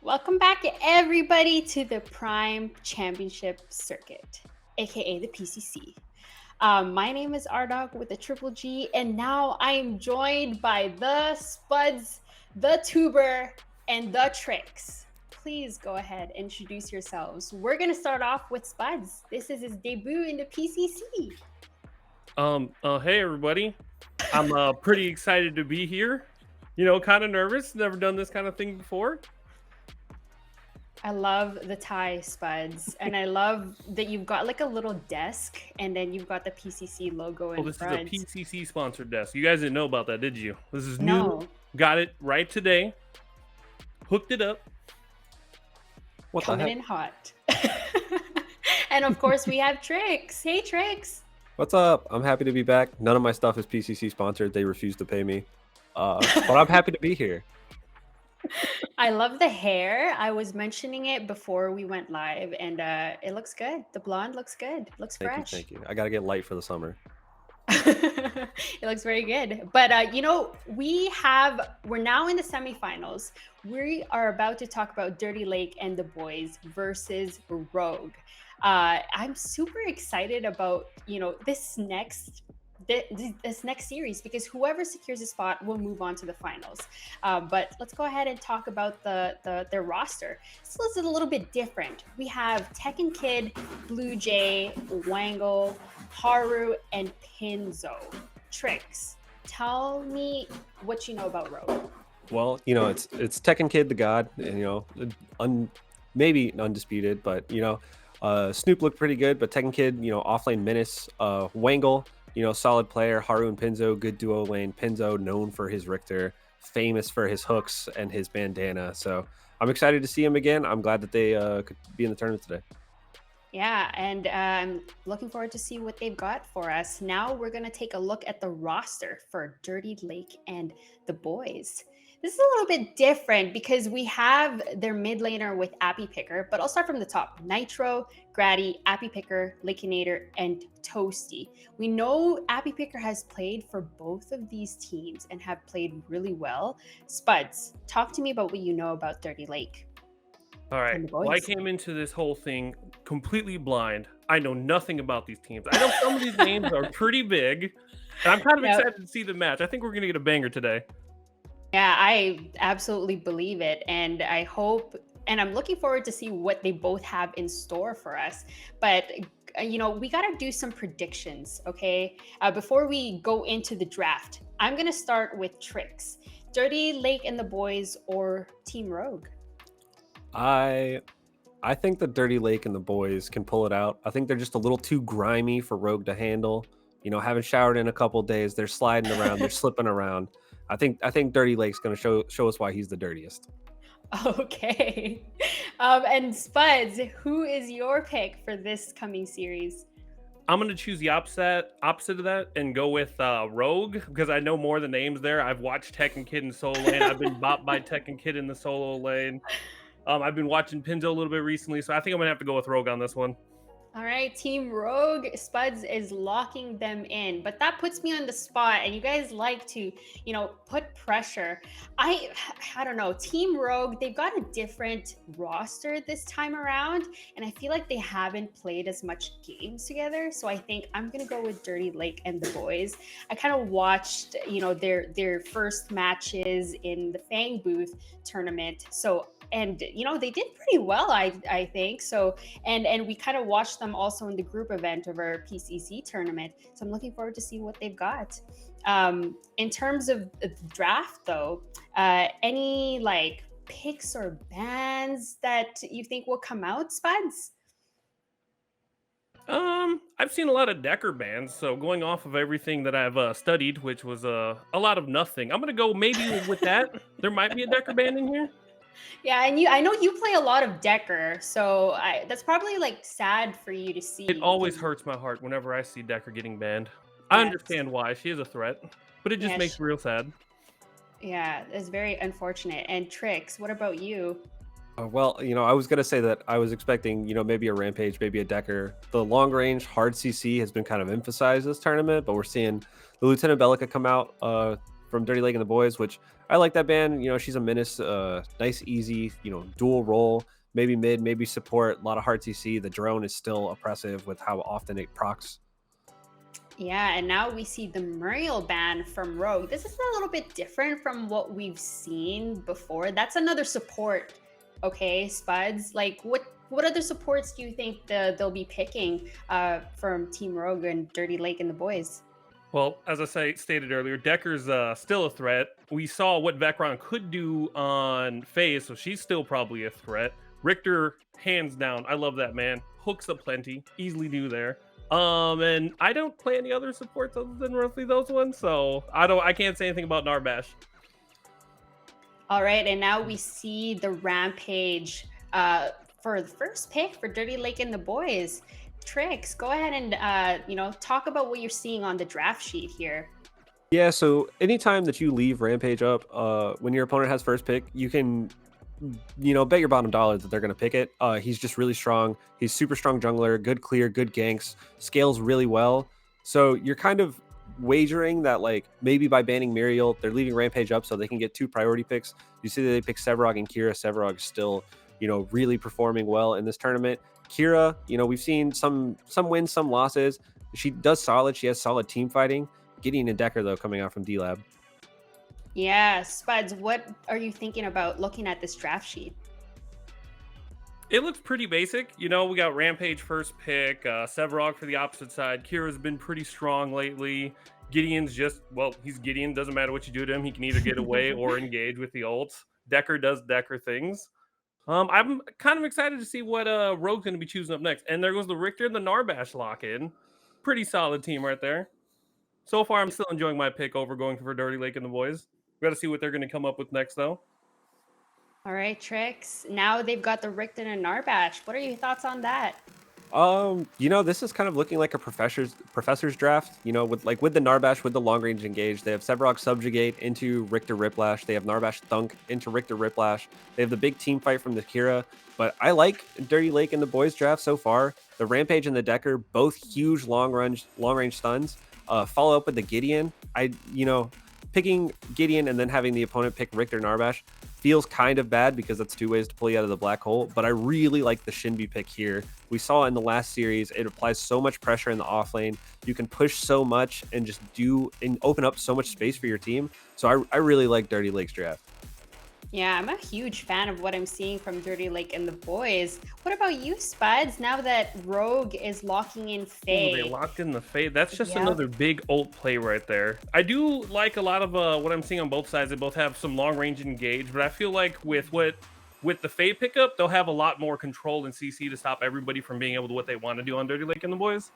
Welcome back, everybody, to the Prime Championship Circuit, aka the PCC. My name is Rdawggg with a triple G, and now I am joined by the Spuds, the Tuber, and the Trix. Please go ahead and introduce yourselves. We're going to start off with Spuds. This is his debut in the PCC. Hey everybody. I'm pretty excited to be here. Kind of nervous. Never done this kind of thing before. I love the tie, Spuds, and I love that you've got like a little desk, and then you've got the PCC logo in front. This is a PCC sponsored desk. You guys didn't know about that, did you? This is new. No. Got it right today. Hooked it up. What Coming in hot. And of course, we have Trix. Hey, Trix. What's up? I'm happy to be back. None of my stuff is PCC sponsored. They refuse to pay me. But I'm happy to be here. I love the hair. I was mentioning it before we went live, and it looks good. The blonde looks good. Looks fresh. Thank you. I got to get light for the summer. It looks very good. But, we're now in the semifinals. We are about to talk about Dirty Lake and the boys versus Rdawggg. I'm super excited about, this next series, because whoever secures a spot will move on to the finals. But let's go ahead and talk about their roster. So this is a little bit different. We have Tekken Kid, Blue Jay, Wangle, Haru, and Pinzo. Trix, tell me what you know about Rdawggg. Well, it's Tekken Kid, the god, and maybe undisputed, but Snoop looked pretty good, but Tekken Kid, offlane menace, Wangle, solid player. Haru and Pinzo, good duo lane. Pinzo, known for his Richter, famous for his hooks and his bandana. So I'm excited to see him again. I'm glad that they could be in the tournament today. Yeah, and I'm looking forward to see what they've got for us. Now we're going to take a look at the roster for Dirty Lake and the boys. This is a little bit different because we have their mid laner with Appy Picker, but I'll start from the top. Nitro, Grady, Appy Picker, Lakinator, and Toasty. We know Appy Picker has played for both of these teams and have played really well. Spuds, talk to me about what you know about Dirty Lake. All right. Well, I came into this whole thing completely blind. I know nothing about these teams. I know some of these names are pretty big, and I'm kind of excited to see the match. I think we're going to get a banger today. Yeah, I absolutely believe it. And I hope, and I'm looking forward to see what they both have in store for us. But, we got to do some predictions, okay? Before we go into the draft, I'm going to start with Trix. Dirty Lake and the boys or Team Rdawggg? I think the Dirty Lake and the boys can pull it out. I think they're just a little too grimy for Rdawggg to handle. Haven't showered in a couple days. They're sliding around. They're slipping around. I think Dirty Lake's going to show us why he's the dirtiest. Okay. And Spuds, who is your pick for this coming series? I'm going to choose the opposite of that and go with Rdawggg, because I know more of the names there. I've watched Tekken Kid in solo lane. I've been bopped by Tekken Kid in the solo lane. I've been watching Pinzo a little bit recently, so I think I'm going to have to go with Rdawggg on this one. All right, Team Rdawggg, Spuds is locking them in, but that puts me on the spot, and you guys like to, put pressure. I don't know, Team Rdawggg, they've got a different roster this time around, and I feel like they haven't played as much games together, so I think I'm going to go with Dirty Lake and the boys. I kind of watched, their first matches in the Fang Booth tournament, and they did pretty well, I think. So and we kind of watched them also in the group event of our PCC tournament. So I'm looking forward to see what they've got. In terms of the draft, though, any picks or bans that you think will come out, Spuds? I've seen a lot of Decker bands, so going off of everything that I've studied, which was a lot of nothing, I'm gonna go maybe with that. There might be a Decker band in here. Yeah, and I know you play a lot of Decker, so that's probably sad for you to see. It always hurts my heart whenever I see Decker getting banned. I understand why. She is a threat, but it just makes me real sad. Yeah, it's very unfortunate. And Trix, what about you? Well, I was going to say that I was expecting, maybe a Rampage, maybe a Decker. The long range hard CC has been kind of emphasized this tournament, but we're seeing the Lieutenant Bellica come out from Dirty Lake and the Boys, which I like that ban. You know, she's a menace, nice, easy, you know, dual role, maybe mid, maybe support, a lot of hard CC. The drone is still oppressive with how often it procs. Yeah, and now we see the Muriel ban from Rogue. This is a little bit different from what we've seen before. That's another support, okay, Spuds? Like, what other supports do you think they'll be picking from Team Rogue and Dirty Lake and the Boys? Well, as I stated earlier, Decker's still a threat. We saw what Vecron could do on Faye, so she's still probably a threat. Richter, hands down, I love that man. Hooks aplenty, easily do there. And I don't play any other supports other than roughly those ones, so I can't say anything about Narbash. All right, and now we see the Rampage for the first pick for Dirty Lake and the Boys. Trix, go ahead and talk about what you're seeing on the draft sheet here. Yeah, so anytime that you leave Rampage up, when your opponent has first pick, you can, you know, bet your bottom dollar that they're going to pick it. He's just really strong. He's super strong jungler, good clear, good ganks, scales really well. So you're kind of wagering that, like, maybe by banning Muriel, they're leaving Rampage up so they can get 2 priority picks. You see that they pick Sevarog and Kira. Sevarog is still, you know, really performing well in this tournament. Kira, you know, we've seen some wins, some losses. She does solid. She has solid team fighting. Gideon and Decker, though, coming out from D-Lab. Yeah, Spuds, what are you thinking about looking at this draft sheet? It looks pretty basic. You know, we got Rampage first pick, Sevarog for the opposite side. Kira's been pretty strong lately. Gideon's just, well, he's Gideon. Doesn't matter what you do to him. He can either get away or engage with the ults. Decker does Decker things. I'm kind of excited to see what Rogue's going to be choosing up next. And there goes the Richter and the Narbash lock-in. Pretty solid team right there. So far, I'm still enjoying my pick over going for Dirty Lake and the Boys. We got to see what they're going to come up with next, though. All right, Trix. Now they've got the Richter and Narbash. What are your thoughts on that? You know, this is kind of looking like a professor's draft. You know, with the Narbash with the long range engage, they have Sevarog subjugate into Richter Riplash. They have Narbash thunk into Richter Riplash. They have the big team fight from the Kira. But I like Dirty Lake and the Boys draft so far. The Rampage and the Decker, both huge long range stuns. Follow up with the Gideon. Picking Gideon and then having the opponent pick Richter Narbash feels kind of bad because that's 2 ways to pull you out of the black hole, but I really like the Shinbi pick here. We saw in the last series, it applies so much pressure in the off lane. You can push so much and just open up so much space for your team. So I really like Dirty Lake's draft. Yeah, I'm a huge fan of what I'm seeing from Dirty Lake and the Boys. What about you, Spuds? Now that Rogue is locking in Faye. They locked in the Faye. That's just another big ult play right there. I do like a lot of what I'm seeing on both sides. They both have some long range engage, but I feel like with the Faye pickup, they'll have a lot more control in CC to stop everybody from being able to what they want to do on Dirty Lake and the Boys.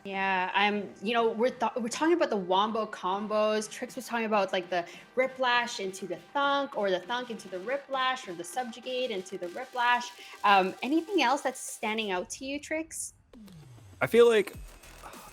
Yeah, we're talking about the wombo combos. Trix was talking about like the Riplash into the Thunk, or the Thunk into the Riplash, or the Subjugate into the Riplash. Anything else that's standing out to you, Trix? I feel like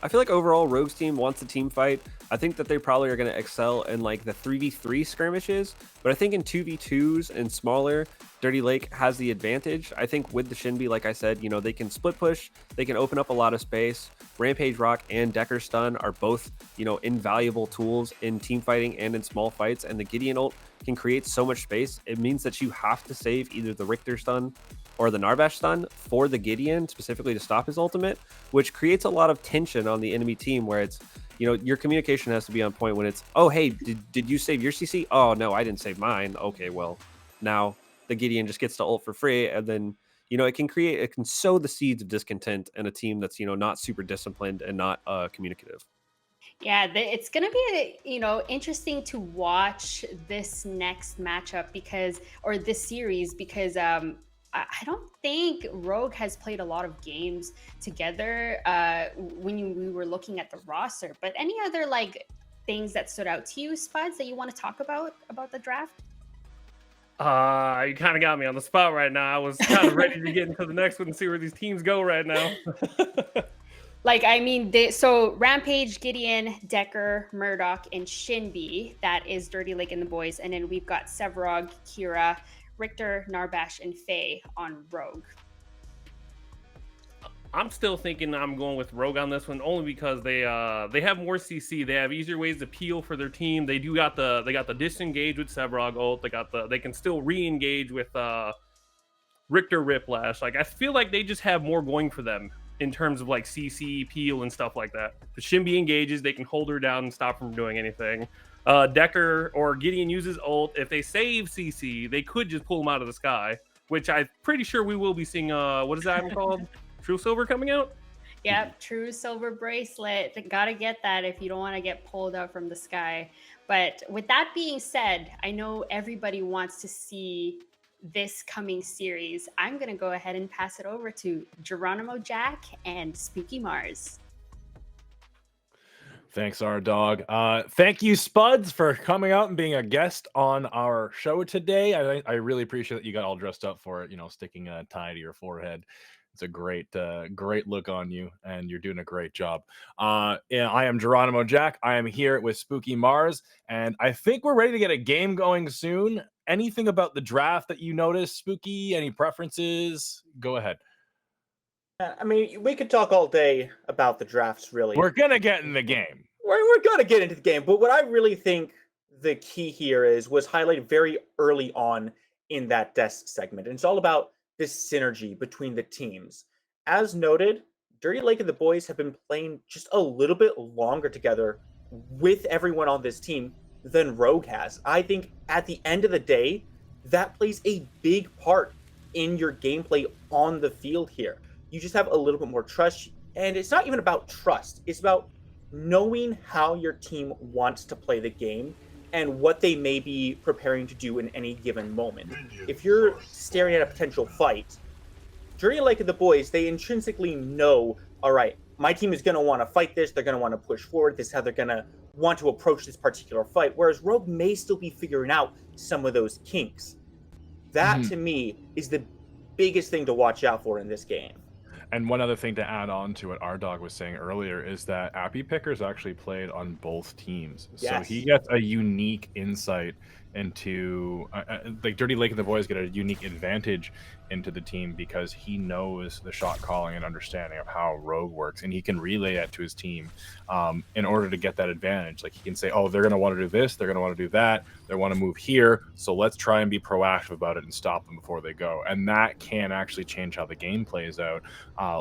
overall Rogue's team wants a team fight. I think that they probably are going to excel in like the 3v3 skirmishes, but I think in 2v2s and smaller, Dirty Lake has the advantage. I think with the Shinbi, like I said, you know, they can split push, they can open up a lot of space. Rampage Rock and Decker Stun are both, you know, invaluable tools in team fighting and in small fights, and the Gideon ult can create so much space. It means that you have to save either the Richter Stun or the Narbash Stun for the Gideon, specifically to stop his ultimate, which creates a lot of tension on the enemy team where it's, you know, your communication has to be on point when it's, oh, hey, did you save your CC? Oh, no, I didn't save mine. Okay, well, now the Gideon just gets to ult for free, and then, you know, it can sow the seeds of discontent in a team that's, you know, not super disciplined and not communicative. Yeah, it's going to be, interesting to watch this next matchup or this series because I don't think Rogue has played a lot of games together when we were looking at the roster. But any other like things that stood out to you, Spuds, that you want to talk about the draft? You kind of got me on the spot right now. I was kind of ready to get into the next one and see where these teams go right now. So Rampage, Gideon, Decker, Murdoch, and Shinbi. That is Dirty Lake and the Boys. And then we've got Sevarog, Kira, Richter, Narbash, and Faye on Rogue. I'm still thinking I'm going with Rogue on this one, only because they have more CC. They have easier ways to peel for their team. They got the disengage with Sevrog ult. They can still re-engage with Richter Whiplash. Like, I feel like they just have more going for them in terms of like CC, peel, and stuff like that. The Shimby engages, they can hold her down and stop her from doing anything. Decker or Gideon uses ult. If they save CC, they could just pull them out of the sky, which I'm pretty sure we will be seeing. What is that item called? True Silver coming out? Yep, true silver bracelet. Gotta get that if you don't want to get pulled out from the sky. But with that being said, I know everybody wants to see this coming series. I'm gonna go ahead and pass it over to Geronimo Jack and SpookyMars. Thanks, Rdawggg. Thank you, Spuds, for coming out and being a guest on our show today. I really appreciate that you got all dressed up for it. You know, sticking a tie to your forehead. It's a great look on you, and you're doing a great job. Yeah, I am Geronimo Jack. I am here with SpookyMars, and I think we're ready to get a game going soon. Anything about the draft that you noticed, Spooky? Any preferences? Go ahead. I mean, we could talk all day about the drafts, really. We're going to get in the game. We're going to get into the game, but what I really think the key here was highlighted very early on in that desk segment, and it's all about this synergy between the teams. As noted, Dirty Lake and the boys have been playing just a little bit longer together with everyone on this team than Rogue has. I think at the end of the day, that plays a big part in your gameplay on the field here. You just have a little bit more trust, and it's not even about trust. It's about knowing how your team wants to play the game and what they may be preparing to do in any given moment. If you're staring at a potential fight, Dirty Lake and the boys, they intrinsically know, all right, my team is going to want to fight this. They're going to want to push forward. This is how they're going to want to approach this particular fight. Whereas Rogue may still be figuring out some of those kinks. That, to me, is the biggest thing to watch out for in this game. And one other thing to add on to what Rdawggg was saying earlier is that Appy Picker's actually played on both teams. Yes. So he gets a unique insight into, like Dirty Lake and the boys get a unique advantage into the team because he knows the shot calling and understanding of how Rogue works, and he can relay it to his team in order to get that advantage. Like he can say, oh, they're going to want to do this, they're going to want to do that, they want to move here, so let's try and be proactive about it and stop them before they go. And that can actually change how the game plays out.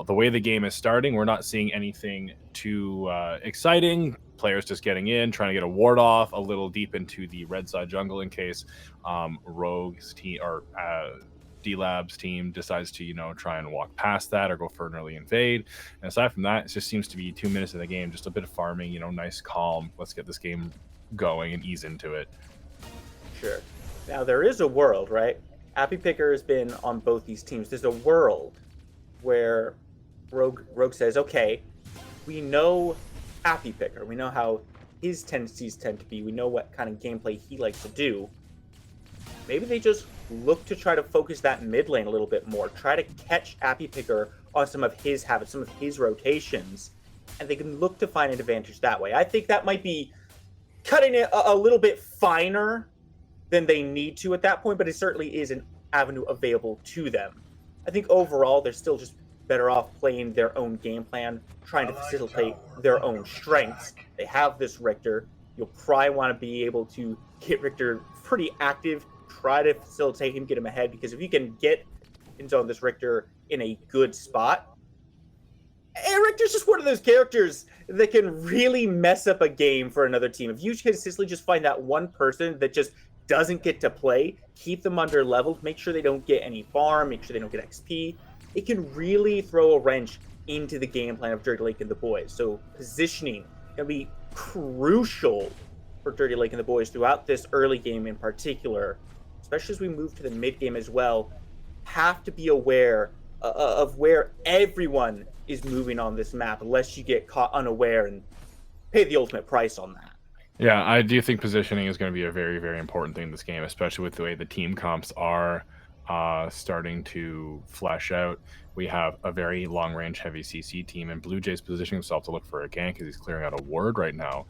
The way the game is starting, we're not seeing anything too exciting. Players just getting in, trying to get a ward off a little deep into the red side jungle in case Rogue's team or D-Lab's team decides to, try and walk past that or go for an early invade. And aside from that, it just seems to be 2 minutes of the game, just a bit of farming, nice, calm. Let's get this game going and ease into it. Sure. Now, there is a world, right? Appy Picker has been on both these teams. There's a world where Rogue says, okay, we know Appy Picker. We know how his tendencies tend to be. We know what kind of gameplay he likes to do. Maybe they just look to try to focus that mid lane a little bit more. Try to catch Appy Picker on some of his habits, some of his rotations, and they can look to find an advantage that way. I think that might be cutting it a little bit finer than they need to at that point, but it certainly is an avenue available to them. I think overall, they're still just better off playing their own game plan, trying to facilitate their own strengths. They have this Richter. You'll probably want to be able to get Richter pretty active, try to facilitate him, get him ahead, because if you can get in zone this Richter in a good spot, and Richter's just one of those characters that can really mess up a game for another team. If you consistently just find that one person that just doesn't get to play, keep them under leveled, make sure they don't get any farm, make sure they don't get XP, it can really throw a wrench into the game plan of Dirty Lake and the boys. So positioning can be crucial for Dirty Lake and the boys throughout this early game in particular, especially as we move to the mid game as well. Have to be aware of where everyone is moving on this map, lest you get caught unaware and pay the ultimate price on that. Yeah, I do think positioning is going to be a very, very important thing in this game, especially with the way the team comps are starting to flesh out. We have a very long-range heavy CC team, and Blue Jay's positioning himself to look for a gank because he's clearing out a ward right now.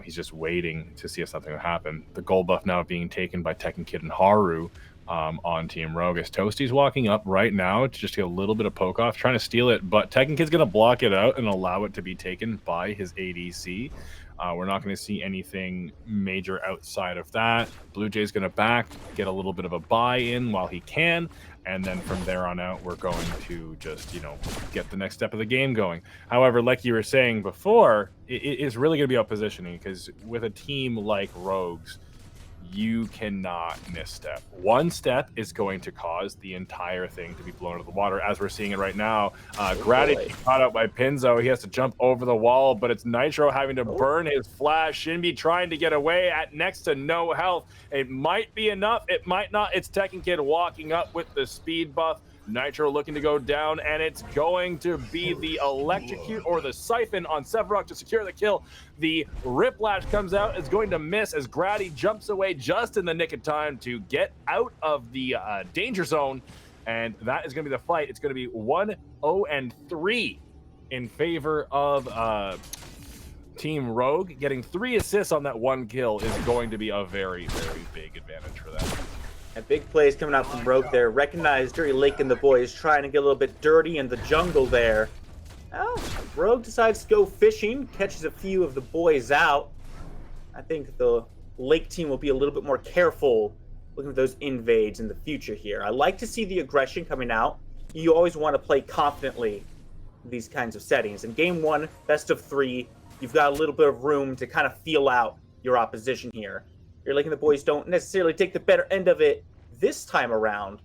He's just waiting to see if something will happen. The gold buff now being taken by Tekken Kid and Haru, on Team Rogue. As Toasty's walking up right now to just get a little bit of poke off, trying to steal it, but Tekken Kid's going to block it out and allow it to be taken by his ADC. We're not going to see anything major outside of that. Blue Jay's going to back, get a little bit of a buy-in while he can, and then from there on out, we're going to just, you know, get the next step of the game going. However, like you were saying before, it is really going to be about positioning, because with a team like Rogue's, you cannot misstep. One step is going to cause the entire thing to be blown out of the water, as we're seeing it right now. Grady caught out by Pinzo. He has to jump over the wall, but it's Nitro having to burn his flash. Shinbi trying to get away at next to no health. It might be enough. It might not. It's Tekken Kid walking up with the speed buff. Nitro looking to go down, and it's going to be the electrocute or the siphon on Sevarog to secure the kill. The Riplash comes out, is going to miss as Grady jumps away just in the nick of time to get out of the danger zone, and that is going to be the fight. It's going to be 1-0-3 in favor of Team Rogue. Getting 3 assists on that 1 kill is going to be a very, very big advantage for them. And big plays coming out from Rogue there. Recognize Dirty Lake and the boys trying to get a little bit dirty in the jungle there. Well, Rogue decides to go fishing, catches a few of the boys out. I think the Lake team will be a little bit more careful looking at those invades in the future here. I like to see the aggression coming out. You always want to play confidently in these kinds of settings. In game 1, best of 3, you've got a little bit of room to kind of feel out your opposition here. You're Lake and the boys don't necessarily take the better end of it this time around.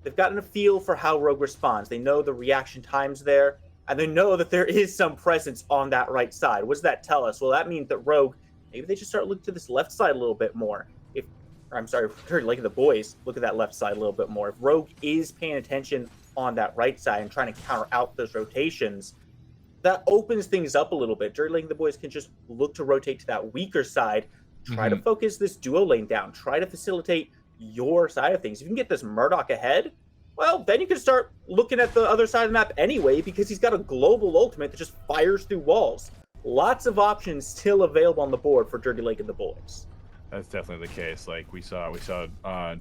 They've gotten a feel for how Rogue responds. They know the reaction times there, and they know that there is some presence on that right side. What does that tell us? Well, that means that Rogue, maybe they should start looking to this left side a little bit more. Lake and the boys look at that left side a little bit more. If Rogue is paying attention on that right side and trying to counter out those rotations, that opens things up a little bit. Dirty Lake and the boys can just look to rotate to that weaker side, try to focus this duo lane down, try to facilitate your side of things. If you can get this Murdoch ahead, well, then you can start looking at the other side of the map anyway, because he's got a global ultimate that just fires through walls. Lots of options still available on the board for Dirty Lake and the boys. That's definitely the case. Like we saw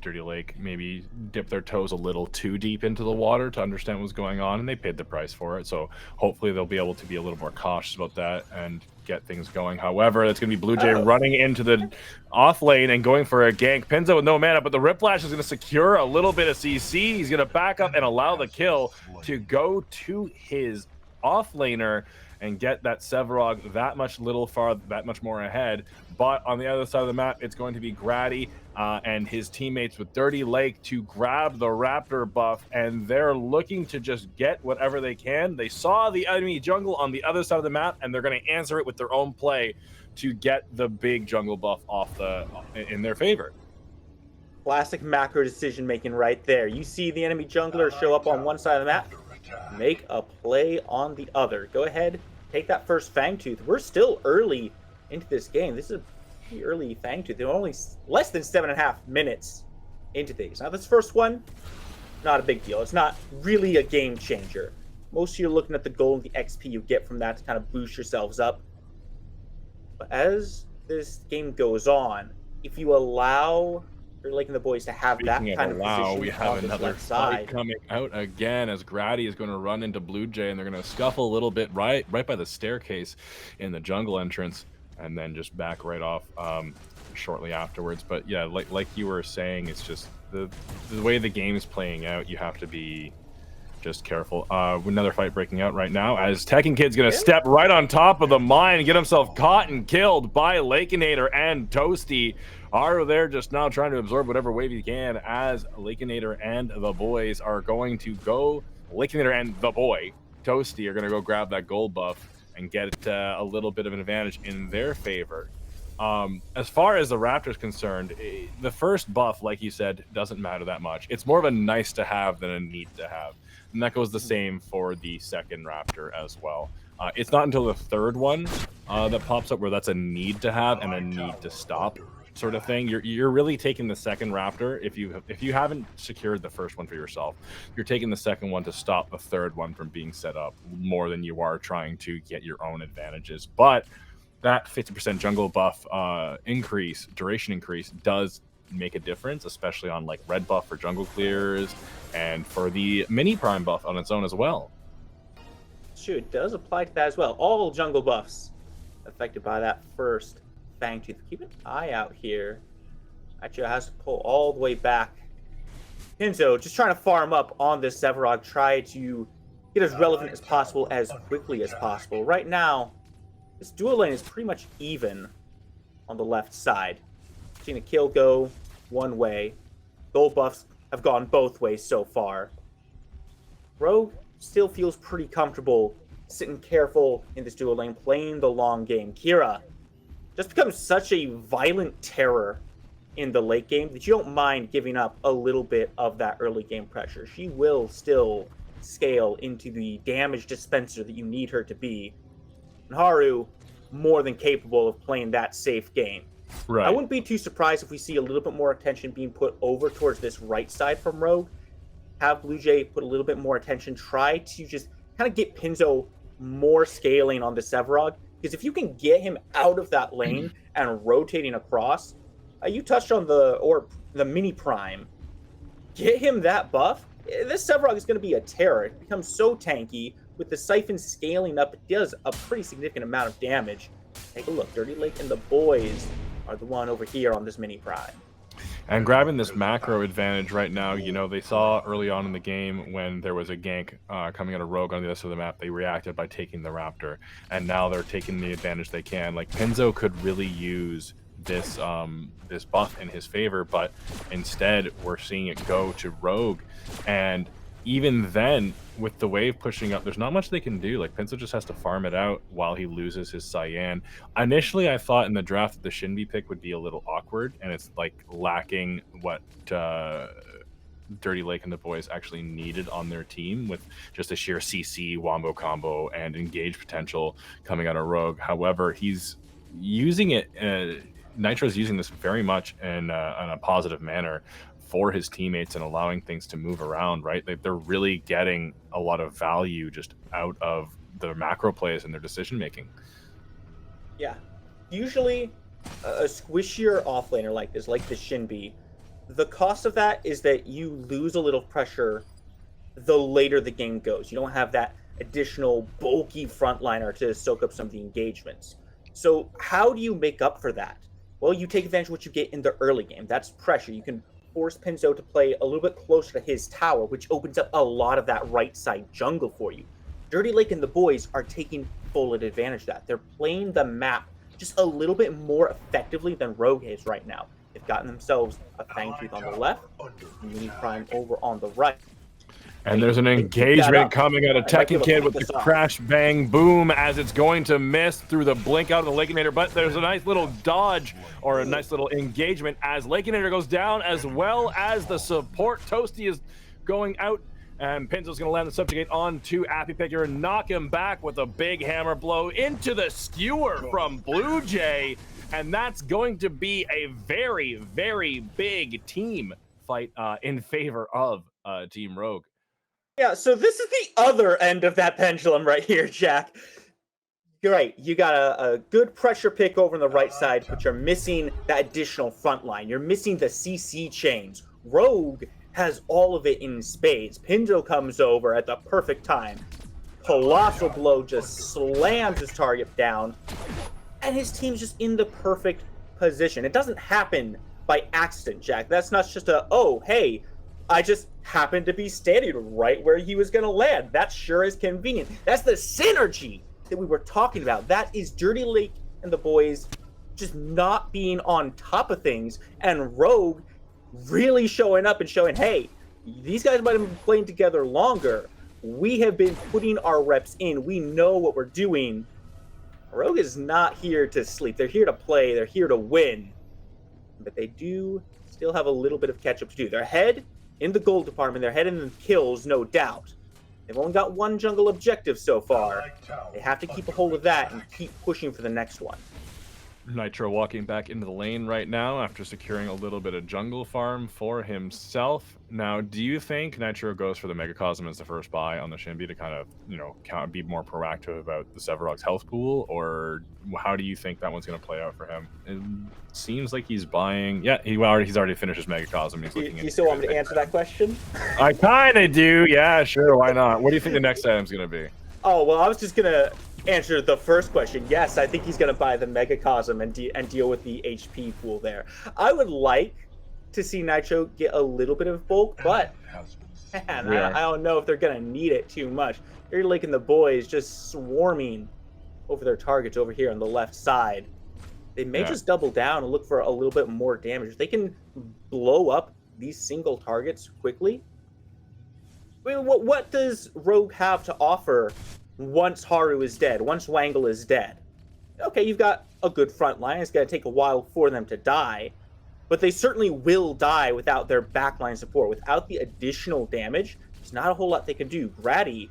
Dirty Lake maybe dip their toes a little too deep into the water to understand what's going on, and they paid the price for it. So hopefully they'll be able to be a little more cautious about that and get things going. However, that's going to be Blue Jay running into the off lane and going for a gank. Pinzo with no mana, but the Riplash is going to secure a little bit of CC. He's going to back up and allow the kill to go to his off laner and get that Sevarog that much more ahead. But on the other side of the map, it's going to be Grady and his teammates with Dirty Lake to grab the Raptor buff, and they're looking to just get whatever they can. They saw the enemy jungle on the other side of the map, and they're going to answer it with their own play to get the big jungle buff in their favor. Classic macro decision making right there. You see the enemy jungler show up on one side of the map, make a play on the other. Go ahead, take that first Fangtooth. We're still early into this game. This is a pretty early Fangtooth. They're only less than 7.5 minutes into these. Now this first one, not a big deal. It's not really a game changer. Most of you are looking at the gold and the XP you get from that to kind of boost yourselves up. But as this game goes on, if you allow Lake and the boys to have that kind of position, we have another fight coming out again as Grady is going to run into Blue Jay, and they're going to scuffle a little bit right by the staircase in the jungle entrance, and then just back right off shortly afterwards. But yeah, like you were saying, it's just the way the game is playing out. You have to be just careful. Another fight breaking out right now as Tekken Kid's going to step right on top of the mine and get himself caught and killed by Lakeinator and Toasty. Are there just now trying to absorb whatever wave he can as Lakeinator and the boys are going to go. Lakeinator and the boy, Toasty, are going to go grab that gold buff and get a little bit of an advantage in their favor. As far as the Raptors concerned, the first buff, like you said, doesn't matter that much. It's more of a nice to have than a need to have. And that goes the same for the second Raptor as well. It's not until the third one that pops up where that's a need to have and a need to stop sort of thing. You're really taking the second Raptor. If you haven't secured the first one for yourself, you're taking the second one to stop the third one from being set up more than you are trying to get your own advantages. But that 50% jungle buff duration increase does make a difference, especially on like red buff for jungle clears and for the mini prime buff on its own as well. Sure, it does apply to that as well. All jungle buffs affected by that first Fangtooth. Keep an eye out here. Actually, has to pull all the way back. Pinzo just trying to farm up on this Sevarog, try to get as relevant as possible as quickly as possible. Right now, this dual lane is pretty much even on the left side. Seen a kill go one way. Gold buffs have gone both ways so far. Rogue still feels pretty comfortable sitting careful in this dual lane, playing the long game. Kira just becomes such a violent terror in the late game that you don't mind giving up a little bit of that early game pressure. She will still scale into the damage dispenser that you need her to be. And Haru, more than capable of playing that safe game. Right. I wouldn't be too surprised if we see a little bit more attention being put over towards this right side from Rogue. Have Blue Jay put a little bit more attention, try to just kind of get Pinzo more scaling on the Sevarog. Because if you can get him out of that lane and rotating across, you touched on the mini prime. Get him that buff. This Sevarog is going to be a terror. It becomes so tanky. With the Siphon scaling up, it does a pretty significant amount of damage. Take a look. Dirty Lake and the boys are the one over here on this mini prime. And grabbing this macro advantage right now, you know, they saw early on in the game when there was a gank coming out of Rogue on the other side of the map, they reacted by taking the Raptor. And now they're taking the advantage they can. Like, Pinzo could really use this this buff in his favor, but instead we're seeing it go to Rogue. And even then, with the wave pushing up, there's not much they can do. Like, Pinzo just has to farm it out while he loses his Cyan. Initially, I thought in the draft that the Shinbi pick would be a little awkward, and it's like lacking what Dirty Lake and the boys actually needed on their team, with just a sheer CC, Wombo combo, and engage potential coming out of Rogue. However, he's using it, Nitro's using this very much in a positive manner for his teammates and allowing things to move around, right? They're really getting a lot of value just out of their macro plays and their decision making. Yeah. Usually, a squishier offlaner like this, like the Shinbi, the cost of that is that you lose a little pressure the later the game goes. You don't have that additional bulky frontliner to soak up some of the engagements. So how do you make up for that? Well, you take advantage of what you get in the early game. That's pressure. You can force Pinzo to play a little bit closer to his tower, which opens up a lot of that right side jungle for you. Dirty Lake and the boys are taking full advantage of that. They're playing the map just a little bit more effectively than Rogue is right now. They've gotten themselves a Fangtooth on the left, Mini Prime over on the right. And there's an engagement coming out of Tekken Kid with the crash bang boom as it's going to miss through the blink out of the Lakeinator, but there's a nice little dodge or a nice little engagement as Lakeinator goes down, as well as the support Toasty is going out, and Pinzo's going to land the subjugate onto Appy Picker and knock him back with a big hammer blow into the skewer from Blue Jay, and that's going to be a very, very big team fight in favor of Team Rogue. Yeah, so this is the other end of that pendulum right here, Jack. You're right. You got a good pressure pick over on the right side, but you're missing that additional front line. You're missing the CC chains. Rogue has all of it in spades. Pinzo comes over at the perfect time. Colossal blow just slams his target down, and his team's just in the perfect position. It doesn't happen by accident, Jack. That's not just a, oh, hey, I just happened to be standing right where he was going to land. That sure is convenient. That's the synergy that we were talking about. That is Dirty Lake and the boys just not being on top of things, and Rogue really showing up and showing, hey, these guys might have been playing together longer. We have been putting our reps in. We know what we're doing. Rogue is not here to sleep. They're here to play. They're here to win. But they do still have a little bit of catch-up to do. They're ahead in the gold department. They're ahead in the kills, no doubt. They've only got one jungle objective so far. They have to keep a hold of that and keep pushing for the next one. Nitro walking back into the lane right now after securing a little bit of jungle farm for himself. Now, do you think Nitro goes for the Megacosm as the first buy on the Shinbi to kind of, be more proactive about the Sevarogg's health pool, or how do you think that one's going to play out for him? It seems like he's buying. Yeah, he's already finished his Megacosm. He's looking. You still want me to answer that question? I kind of do. Yeah, sure. Why not? What do you think the next item's going to be? Oh, well, I was just going to answer the first question. Yes, I think he's going to buy the Megacosm and deal with the HP pool there. I would like to see Nitro get a little bit of bulk, but man, I don't know if they're going to need it too much. They're liking the boys just swarming over their targets over here on the left side. They may just double down and look for a little bit more damage. If they can blow up these single targets quickly. I mean, what does Rogue have to offer once Haru is dead, once Wangle is dead? Okay, you've got a good front line. It's going to take a while for them to die, but they certainly will die without their backline support. Without the additional damage, there's not a whole lot they can do. Grady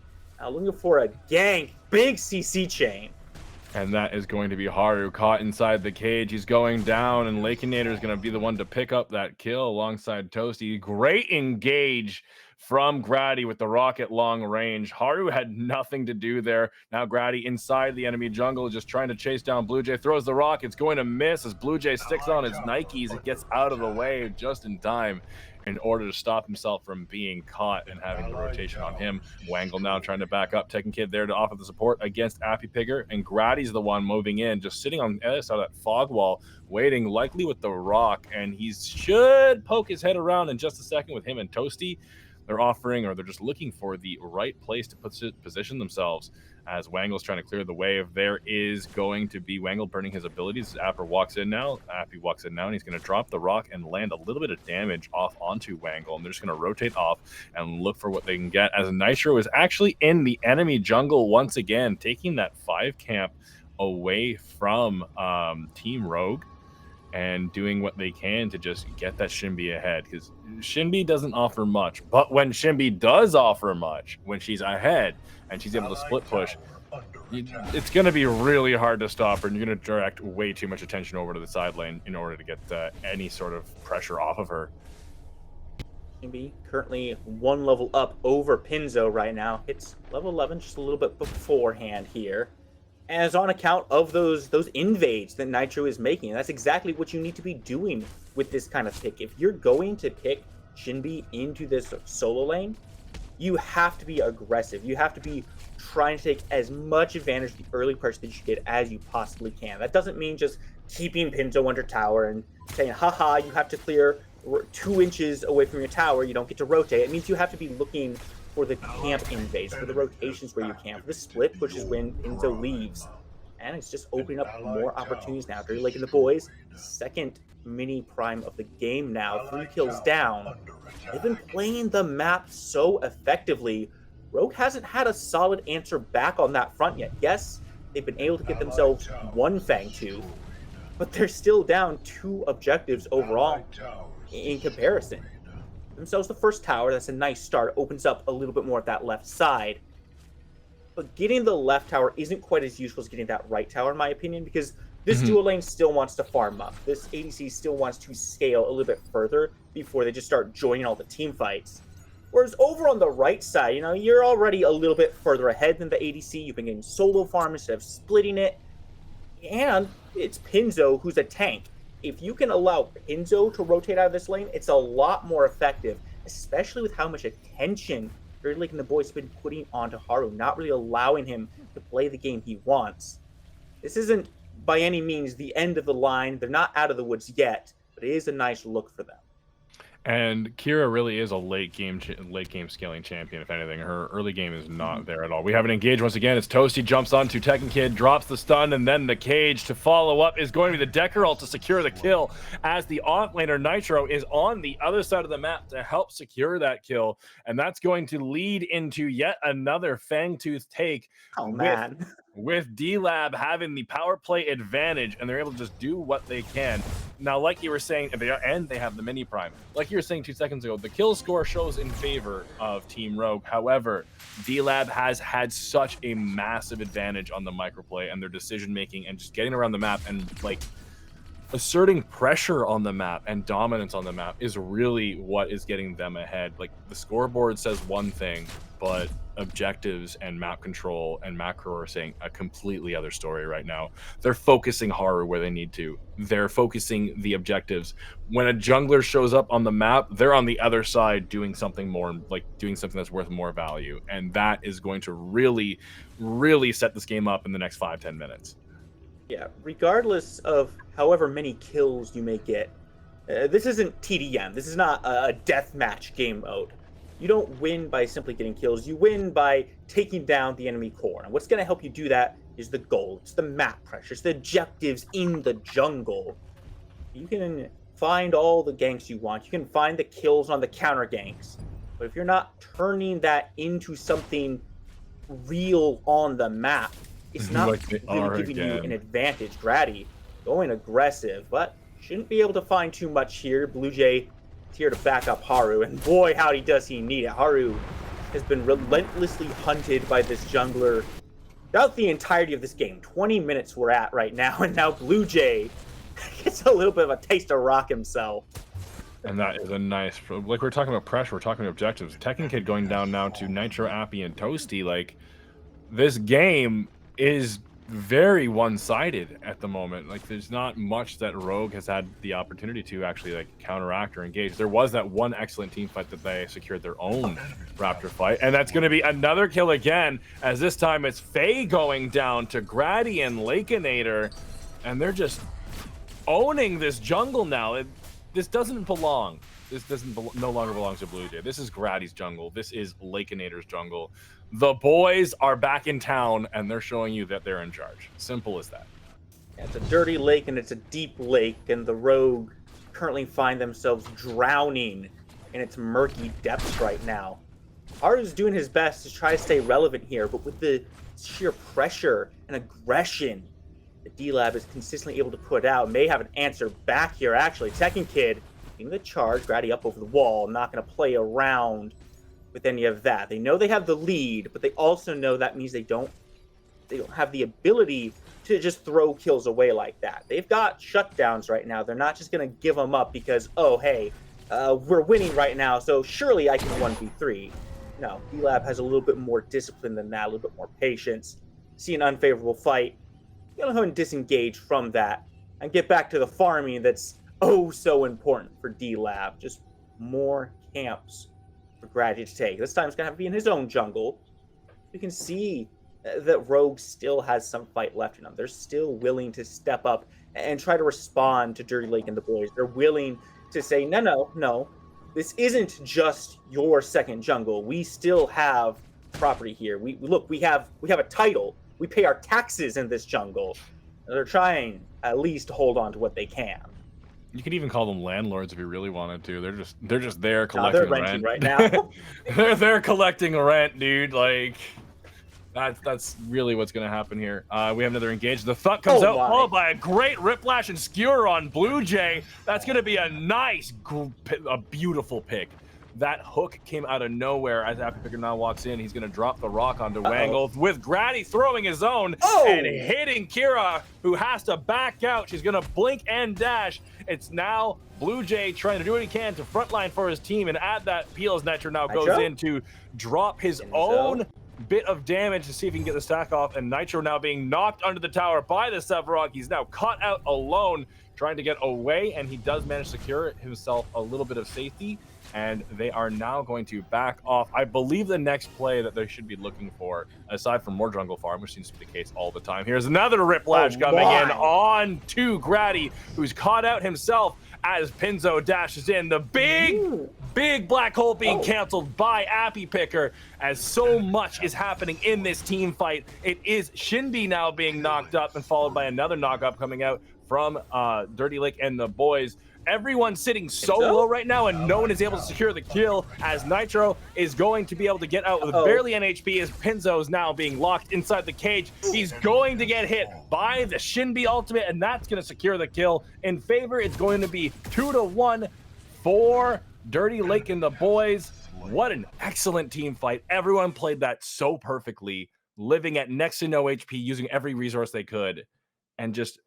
looking for a gank, big CC chain. And that is going to be Haru caught inside the cage. He's going down, and Lakinator is going to be the one to pick up that kill alongside Toasty. Great engage from Grady with the rocket long range. Haru had nothing to do there. Now Grady inside the enemy jungle, just trying to chase down Blue Jay. Throws the rock. It's going to miss as Blue Jay sticks on his Nikes. It gets out of the way just in time in order to stop himself from being caught and having the rotation on him. Wangle now trying to back up. Tekken Kid there to offer the support against Appy Picker. And Grady's the one moving in, just sitting on the other side of that fog wall, waiting likely with the rock. And he should poke his head around in just a second with him and Toasty. They're offering, or they're just looking for the right place to position themselves as Wangle's trying to clear the wave. There is going to be Wangle burning his abilities. Appy walks in now, and he's going to drop the rock and land a little bit of damage off onto Wangle, and they're just going to rotate off and look for what they can get, as Nitro is actually in the enemy jungle once again, taking that 5 camp away from Team Rogue and doing what they can to just get that Shinbi ahead, because Shinbi doesn't offer much. But when Shinbi does offer much, when she's ahead and she's able to split push, it's going to be really hard to stop her, and you're going to direct way too much attention over to the side lane in order to get any sort of pressure off of her. Shinbi currently 1 level up over Pinzo right now. Hits level 11 just a little bit beforehand here. And it's on account of those invades that Nitro is making. That's exactly what you need to be doing with this kind of pick. If you're going to pick Shinbi into this solo lane, you have to be aggressive. You have to be trying to take as much advantage of the early push that you get as you possibly can. That doesn't mean just keeping Pinzo under tower and saying, haha, you have to clear 2 inches away from your tower, you don't get to rotate. It means you have to be looking for the camp invades, for the rotations where you can, for the split pushes when Pinzo leaves. And it's just opening up more opportunities now. Dirty Lake and the boys, second mini prime of the game now, 3 kills down. They've been playing the map so effectively. Rogue hasn't had a solid answer back on that front yet. Yes, they've been able to get themselves 1 Fang 2, but they're still down 2 objectives overall in comparison. Themselves the first tower, that's a nice start, opens up a little bit more at that left side. But getting the left tower isn't quite as useful as getting that right tower, in my opinion, because this dual lane still wants to farm up. This ADC still wants to scale a little bit further before they just start joining all the team fights. Whereas over on the right side, you're already a little bit further ahead than the ADC. You've been getting solo farm instead of splitting it. And it's Pinzo who's a tank. If you can allow Pinzo to rotate out of this lane, it's a lot more effective, especially with how much attention Dirty Lake and the boys have been putting onto Haru, not really allowing him to play the game he wants. This isn't by any means the end of the line. They're not out of the woods yet, but it is a nice look for them. And Kira really is a late game scaling champion, if anything. Her early game is not there at all. We have an engage once again. It's Toasty jumps onto Tekken Kid, drops the stun, and then the cage to follow up is going to be the Decker ult to secure the kill, as the offlaner Nitro is on the other side of the map to help secure that kill. And that's going to lead into yet another Fangtooth take. Oh, man. With D-Lab having the power play advantage, and they're able to just do what they can. Now, like you were saying, and they have the mini prime. Like you were saying 2 seconds ago, the kill score shows in favor of Team Rogue. However, D-Lab has had such a massive advantage on the microplay and their decision making and just getting around the map and like asserting pressure on the map and dominance on the map is really what is getting them ahead. Like the scoreboard says one thing, but objectives and map control and macro are saying a completely other story right now. They're focusing Haru where they need to. They're focusing the objectives. When a jungler shows up on the map, they're on the other side doing something more, like doing something that's worth more value. And that is going to really, really set this game up in the next 5-10 minutes. Yeah, regardless of however many kills you may get, this isn't TDM. This is not a deathmatch game mode. You don't win by simply getting kills. You win by taking down the enemy core. And what's going to help you do that is the goal. It's the map pressure. It's the objectives in the jungle. You can find all the ganks you want. You can find the kills on the counter ganks. But if you're not turning that into something real on the map, it's not Like they really are giving you again. an advantage. Grady going aggressive, but shouldn't be able to find too much here. Blue Jay is here to back up Haru, and boy, howdy does he need it. Haru has been relentlessly hunted by this jungler throughout the entirety of this game. 20 minutes we're at right now, and now Blue Jay gets a little bit of a taste of rock himself. And that is a nice, like we're talking about pressure, we're talking about objectives. Tekken Kid going down now to Nitro, Appy, and Toasty. Like, this game is very one-sided at the moment. Like, there's not much that Rogue has had the opportunity to actually like counteract or engage. There was that one excellent team fight that they secured their own Raptor fight, and that's going to be another kill again, as this time it's Faye going down to Grady and Lakeinator, and they're just owning this jungle now. This doesn't belong. This no longer belongs to Blue Jay. This is Grady's jungle. This is Lakeinator's jungle. The boys are back in town, and they're showing you that they're in charge. Simple as that. Yeah, it's a dirty lake, and it's a deep lake, and the Rogue currently find themselves drowning in its murky depths right now. Haru's doing his best to try to stay relevant here, but with the sheer pressure and aggression that D-Lab is consistently able to put out, may have an answer back here, actually. Tekken Kid getting the charge, Grady up over the wall, not going to play around with any of that. They know they have the lead, but they also know that means they don't have the ability to just throw kills away like that. They've got shutdowns right now. They're not just going to give them up because, oh, hey, we're winning right now, so surely I can 1v3. No, D-Lab has a little bit more discipline than that, a little bit more patience. See an unfavorable fight, you know, and disengage from that and get back to the farming that's oh so important for D-Lab. Just more camps for Grady to take. This time it's going to have to be in his own jungle. You can see that Rogue still has some fight left in them. They're still willing to step up and try to respond to Dirty Lake and the boys. They're willing to say, no, this isn't just your second jungle. We still have property here. We have a title. We pay our taxes in this jungle. And they're trying at least to hold on to what they can. You could even call them landlords if you really wanted to. They're just there collecting they're renting rent right now. they're collecting rent, dude. Like, that's really what's gonna happen here. We have another engage. The Thunk comes out, followed by a great Riplash and Skewer on Blue Jay. That's gonna be a nice, a beautiful pick. That hook came out of nowhere as Appy Picker now walks in. He's going to drop the rock onto Wangle with Grady throwing his own and hitting Kira, who has to back out. She's going to blink and dash. It's now Blue Jay trying to do what he can to frontline for his team, and add that Peel's Nitro now goes in to drop his own bit of damage to see if he can get the stack off, and Nitro now being knocked under the tower by the Sevarog. He's now caught out alone, trying to get away, and he does manage to secure himself a little bit of safety. And they are now going to back off. I believe the next play that they should be looking for, aside from more jungle farm, which seems to be the case all the time. Here's another Riplash coming in on to Grady, who's caught out himself as Pinzo dashes in. The big black hole being canceled by Appy Picker, as so much is happening in this team fight. It is Shinbi now being knocked up, and followed by another knock up coming out from Dirty Lake and the boys. everyone's sitting so so? low right now, and no one is able to secure the kill, as Nitro is going to be able to get out with barely an HP, as Pinzo is now being locked inside the cage. He's going to get hit by the Shinbi ultimate, and that's going to secure the kill. In favor, it's going to be 2-1 for Dirty Lake and the boys. What an excellent team fight. Everyone played that so perfectly, living at next to no HP, using every resource they could, and just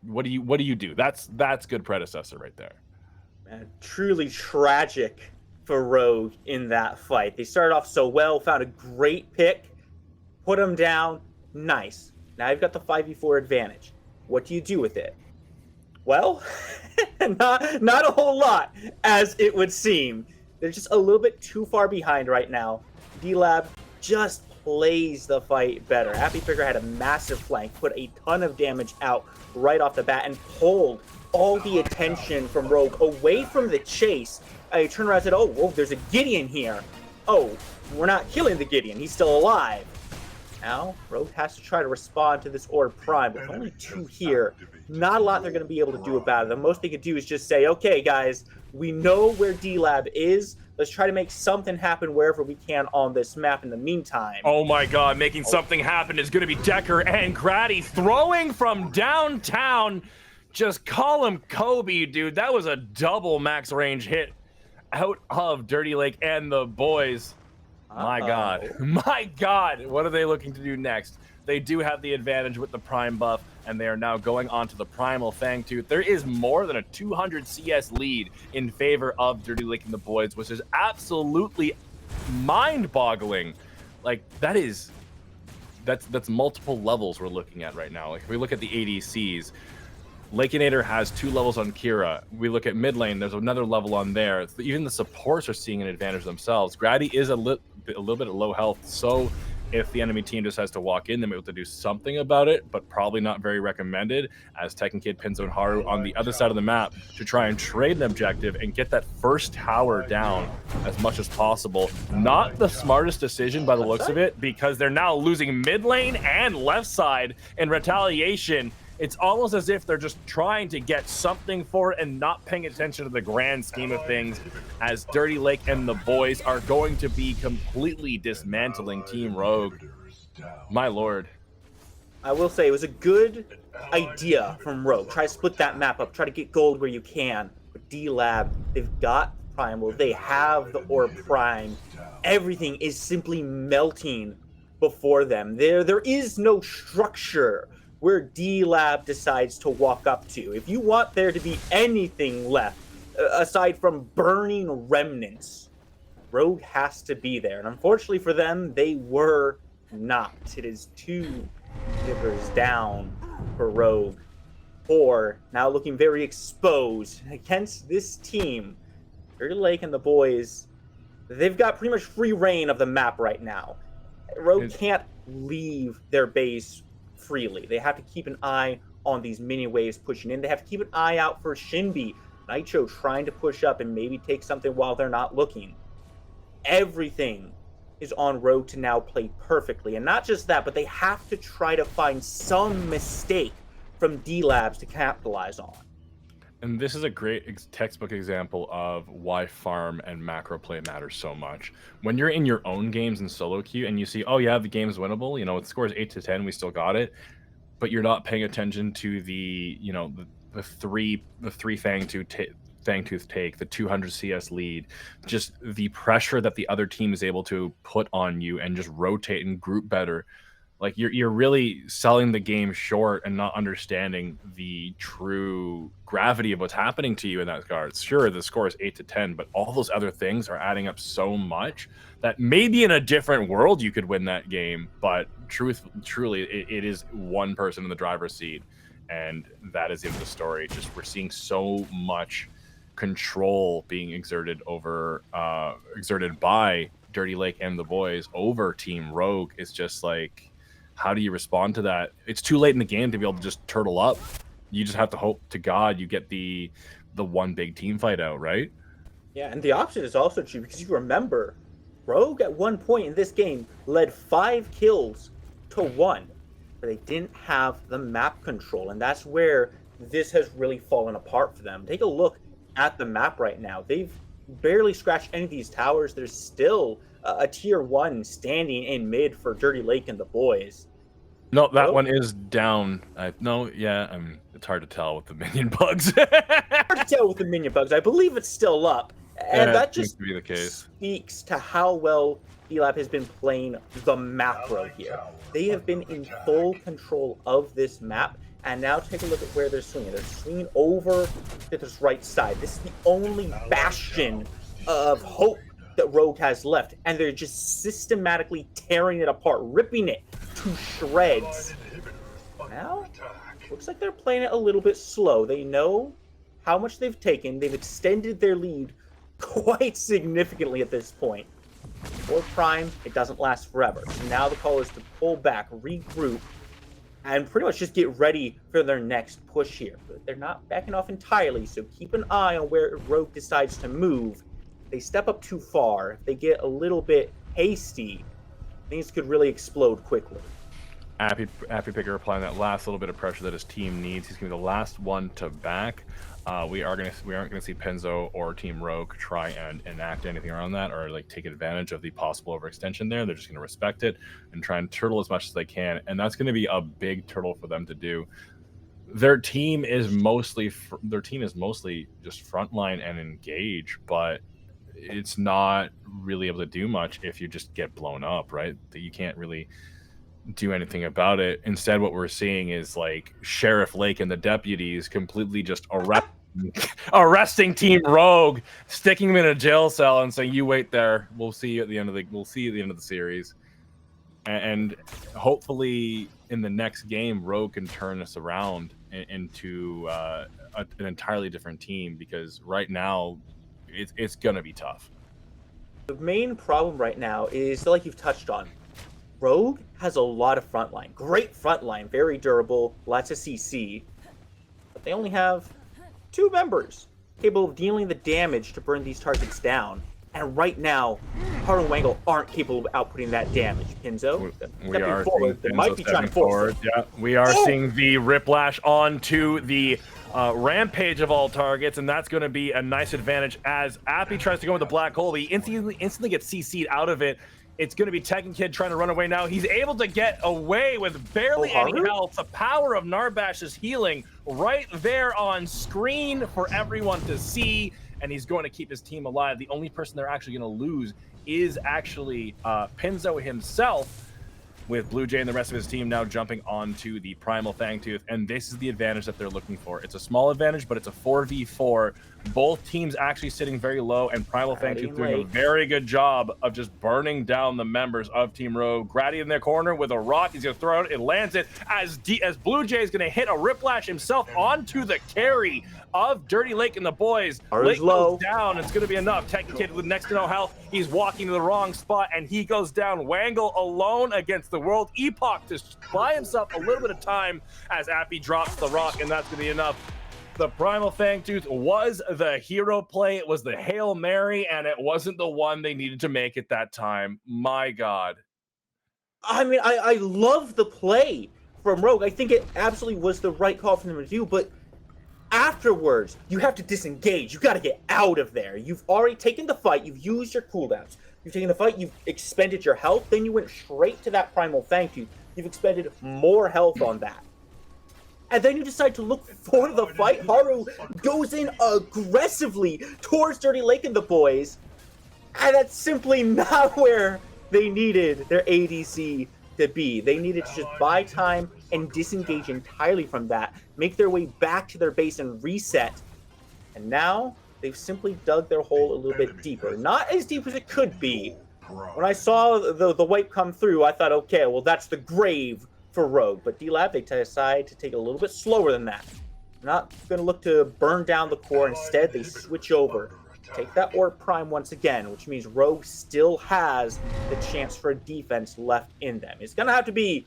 what do you do? That's good predecessor right there. Man, truly tragic for Rogue in that fight. They started off so well, found a great pick, put him down, nice. Now you've got the 5v4 advantage. What do you do with it? Well, not a whole lot, as it would seem. They're just a little bit too far behind right now. D-Lab just plays the fight better. Happy Picker had a massive flank, put a ton of damage out right off the bat, and pulled all the attention from Rogue away from the chase. I turned around and said, oh, there's a Gideon here. Oh, we're not killing the Gideon. He's still alive. Now, Rogue has to try to respond to this Orb Prime. With only 2 here, not a lot they're going to be able to do about it. The most they could do is just say, okay, guys, we know where D-Lab is. Let's try to make something happen wherever we can on this map in the meantime. Oh my god, making something happen is going to be Decker and Grady throwing from downtown. Just call him Kobe, dude. That was a double max range hit out of Dirty Lake and the boys. My god. My god. What are they looking to do next? They do have the advantage with the Prime buff, and they are now going on to the Primal Fangtooth. There is more than a 200 CS lead in favor of Dirty Lake and the boys, which is absolutely mind-boggling. Like, that's multiple levels we're looking at right now. Like, if we look at the ADCs, Lakeinator has 2 levels on Kira. We look at mid lane, there's another level on there. Even the supports are seeing an advantage themselves. Grady is a little bit at low health, so if the enemy team just has to walk in, they may be able to do something about it, but probably not very recommended, as Tekken Kid, Pinzo, and Haru on the other side of the map to try and trade an objective and get that first tower down as much as possible. Not the smartest decision by the looks of it, because they're now losing mid lane and left side in retaliation. It's almost as if they're just trying to get something for it and not paying attention to the grand scheme of things, as Dirty Lake and the boys are going to be completely dismantling Team Rogue. My lord. I will say it was a good idea from Rogue. Try to split that map up. Try to get gold where you can. But D-Lab, they've got Primal. They have the Orb Prime. Everything is simply melting before them. There is no structure where D-Lab decides to walk up to. If you want there to be anything left, aside from burning remnants, Rogue has to be there. And unfortunately for them, they were not. It is 2 nivers down for Rogue. 4 now looking very exposed against this team. Dirty Lake and the boys, they've got pretty much free reign of the map right now. Rogue can't leave their base freely. They have to keep an eye on these mini waves pushing in. They have to keep an eye out for Shinbi, Nitro trying to push up and maybe take something while they're not looking. Everything is on Rogue to now play perfectly. And not just that, but they have to try to find some mistake from D-Labs to capitalize on. And this is a great textbook example of why farm and macro play matters so much. When you're in your own games in solo queue and you see, oh yeah, the game's winnable, you know, it scores 8-10, we still got it, but you're not paying attention to the, you know, the three Fangtooth take, the 200 CS lead, just the pressure that the other team is able to put on you and just rotate and group better. Like you're really selling the game short and not understanding the true gravity of what's happening to you in that regard. Sure, the score is 8-10, but all those other things are adding up so much that maybe in a different world you could win that game. But truly, it is one person in the driver's seat, and that is the end of the story. Just we're seeing so much control being exerted by Dirty Lake and the boys over Team Rogue. It's just like, how do you respond to that? It's too late in the game to be able to just turtle up. You just have to hope to God you get the one big team fight out, right? Yeah, and the opposite is also true, because you remember, Rogue at one point in this game led 5 kills to 1, but they didn't have the map control, and that's where this has really fallen apart for them. Take a look at the map right now. They've barely scratched any of these towers. There's still a tier 1 standing in mid for Dirty Lake and the boys. No, that one is down. It's hard to tell with the minion bugs. Hard to tell with the minion bugs. I believe it's still up. And that just seems to be the case. Speaks to how well D-Lab has been playing the macro here. They have been in full control of this map. And now take a look at where they're swinging. They're swinging over to this right side. This is the only bastion of hope that Rogue has left. And they're just systematically tearing it apart, ripping it to shreds. Now, looks like they're playing it a little bit slow. They know how much they've taken. They've extended their lead quite significantly at this point. For Prime, it doesn't last forever. So now the call is to pull back, regroup, and pretty much just get ready for their next push here. But they're not backing off entirely, so keep an eye on where Rogue decides to move. If they step up too far, if they get a little bit hasty, things could really explode quickly. Appy Picker applying that last little bit of pressure that his team needs. He's going to be the last one to back. We aren't going to see Penzo or Team Rogue try and enact anything around that or like take advantage of the possible overextension there. They're just going to respect it and try and turtle as much as they can, and that's going to be a big turtle for them to do. Their team is mostly just frontline and engage, but it's not really able to do much if you just get blown up, right? That you can't really do anything about it. Instead, what we're seeing is like Sheriff Lake and the deputies completely just arresting Team Rogue, sticking them in a jail cell, and saying, "You wait there. We'll see you at the end of the series." And hopefully, in the next game, Rogue can turn us around into an entirely different team, because right now it's gonna be tough. The main problem right now is, like you've touched on, Rogue has a lot of frontline. Great frontline, very durable, lots of CC. But they only have 2 members capable of dealing the damage to burn these targets down. And right now, Haru and Wangle aren't capable of outputting that damage. Pinzo, we are forward. They might be trying to force it. Yeah, we are seeing the Riplash onto the Rampage of all targets, and that's going to be a nice advantage as Appy tries to go with the black hole. He instantly gets CC'd out of it. It's going to be Tekken Kid trying to run away now. He's able to get away with barely any health. The power of Narbash's healing right there on screen for everyone to see, and he's going to keep his team alive. The only person they're actually going to lose is actually Pinzo himself, with Blue Jay and the rest of his team now jumping onto the Primal Fangtooth, and this is the advantage that they're looking for. It's a small advantage, but it's a 4v4. Both teams actually sitting very low, and Primal Fangtooth doing a very good job of just burning down the members of Team Rogue. Grady in their corner with a rock. He's going to throw it. It lands it as Blue Jay is going to hit a Riplash himself onto the carry of Dirty Lake and the boys. Lake goes down. It's going to be enough. Tekken Kid with next to no health. He's walking to the wrong spot, and he goes down. Wangle alone against the world. Epoch to buy himself a little bit of time as Appy drops the rock, and that's going to be enough. The Primal Fangtooth was the hero play. It was the Hail Mary, and it wasn't the one they needed to make at that time. My God. I mean, I love the play from Rogue. I think it absolutely was the right call for them to do, but afterwards, you have to disengage. You got to get out of there. You've already taken the fight. You've used your cooldowns. You've taken the fight. You've expended your health. Then you went straight to that Primal Fangtooth. You've expended more health on that. And then you decide to look for the fight. Haru goes in aggressively towards Dirty Lake and the boys. And that's simply not where they needed their ADC to be. They needed to just buy time and disengage entirely from that, make their way back to their base and reset. And now they've simply dug their hole a little bit deeper. Not as deep as it could be. When I saw the wipe come through, I thought, okay, well, that's the grave for Rogue. But D-Lab, they decide to take it a little bit slower than that. They're not going to look to burn down the core. Instead, they switch over. Take that Orb Prime once again, which means Rogue still has the chance for a defense left in them. It's going to have to be